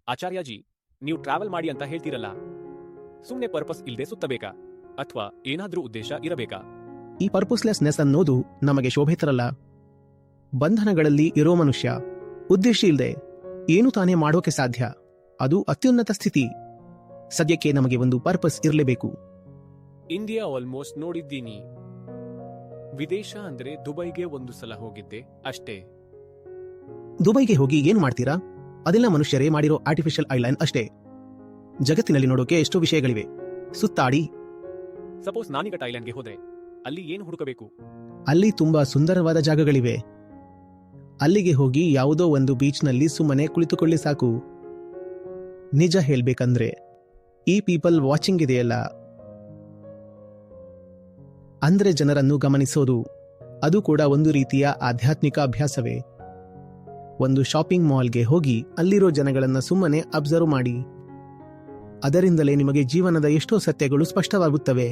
ಆಚಾರ್ಯಜಿ, ನೀವು ಟ್ರಾವೆಲ್ ಮಾಡಿ ಅಂತ ಹೇಳ್ತೀರಲ್ಲ, ಸುಮ್ನೆ ಪರ್ಪಸ್ ಇಲ್ದೆ ಸುತ್ತಬೇಕಾ ಅಥವಾ ಏನಾದ್ರೂ ಉದ್ದೇಶ ಇರಬೇಕಾ? ಈ ಪರ್ಪಸ್ಲೆಸ್ನೆಸ್ ಅನ್ನೋದು ನಮಗೆ ಶೋಭೆ ತರಲ್ಲ. ಬಂಧನಗಳಲ್ಲಿ ಇರೋ ಮನುಷ್ಯ ಉದ್ದೇಶ ಇಲ್ಲದೆ ಏನು ತಾನೇ ಮಾಡೋಕೆ ಸಾಧ್ಯ? ಅದು ಅತ್ಯುನ್ನತ ಸ್ಥಿತಿ. ಸದ್ಯಕ್ಕೆ ನಮಗೆ ಒಂದು ಪರ್ಪಸ್ ಇರಲೇಬೇಕು. ಇಂಡಿಯಾ ಆಲ್ಮೋಸ್ಟ್ ನೋಡಿದ್ದೀನಿ. ವಿದೇಶ ಅಂದ್ರೆ ದುಬೈಗೆ ಒಂದು ಸಲ ಹೋಗಿದ್ದೆ ಅಷ್ಟೇ. ದುಬೈಗೆ ಹೋಗಿ ಏನು ಮಾಡ್ತೀರಾ? ಅದೆಲ್ಲ ಮನುಷ್ಯರೇ ಮಾಡಿರೋ ಆರ್ಟಿಫಿಷಿಯಲ್ ಐಲ್ಯಾಂಡ್ ಅಷ್ಟೇ. ಜಗತ್ತಿನಲ್ಲಿ ನೋಡೋಕೆ ಎಷ್ಟೋ ವಿಷಯಗಳಿವೆ. ಸುತ್ತಾಡಿ. ಸಪೋಸ್ ನಾನೀಗ ಥೈಲ್ಯಾಂಡ್ಗೆ ಹೋದ್ರೆ ಅಲ್ಲಿ ಏನು ಹುಡುಕಬೇಕು? ಅಲ್ಲಿ ತುಂಬಾ ಸುಂದರವಾದ ಜಾಗಗಳಿವೆ. ಅಲ್ಲಿಗೆ ಹೋಗಿ ಯಾವುದೋ ಒಂದು ಬೀಚ್ನಲ್ಲಿ ಸುಮ್ಮನೆ ಕುಳಿತುಕೊಳ್ಳಿ ಸಾಕು. ನಿಜ ಹೇಳ್ಬೇಕಂದ್ರೆ ಈ ಪೀಪಲ್ ವಾಚಿಂಗ್ ಇದೆಯಲ್ಲ, ಅಂದ್ರೆ ಜನರನ್ನು ಗಮನಿಸೋದು, ಅದು ಕೂಡ ಒಂದು ರೀತಿಯ ಆಧ್ಯಾತ್ಮಿಕ ಅಭ್ಯಾಸವೇ. ಒಂದು ಶಾಪಿಂಗ್ ಮಾಲ್ಗೆ ಹೋಗಿ ಅಲ್ಲಿರೋ ಜನಗಳನ್ನ ಸುಮ್ಮನೆ ಅಬ್ಸರ್ವ್ ಮಾಡಿ. ಅದರಿಂದಲೇ ನಿಮಗೆ ಜೀವನದ ಎಷ್ಟೋ ಸತ್ಯಗಳು ಸ್ಪಷ್ಟವಾಗುತ್ತವೆ.